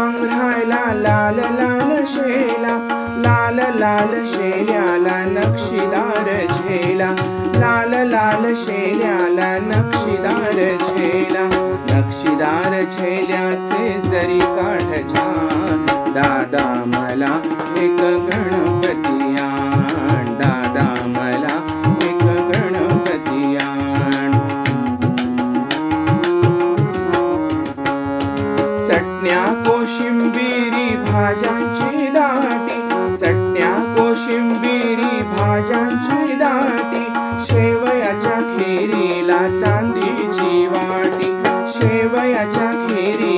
पांघरायला लाल लाल शेला, लाल लाल शेल्याला नक्षीदार झेला, लाल लाल शेल्याला नक्षीदार झेला. नक्षीदार झेल्याचे जरी काठ छान, दादा मला एक गणपती आण, दादा मला एक गणपती आण. चटण्या कोशिंबिरी भाज्यांची दाटी, चटण्या कोशिंबिरी भाज्यांची दाटी, शेवयाच्या खिरीला चांदीची वाटी, शेवयाच्या खिरी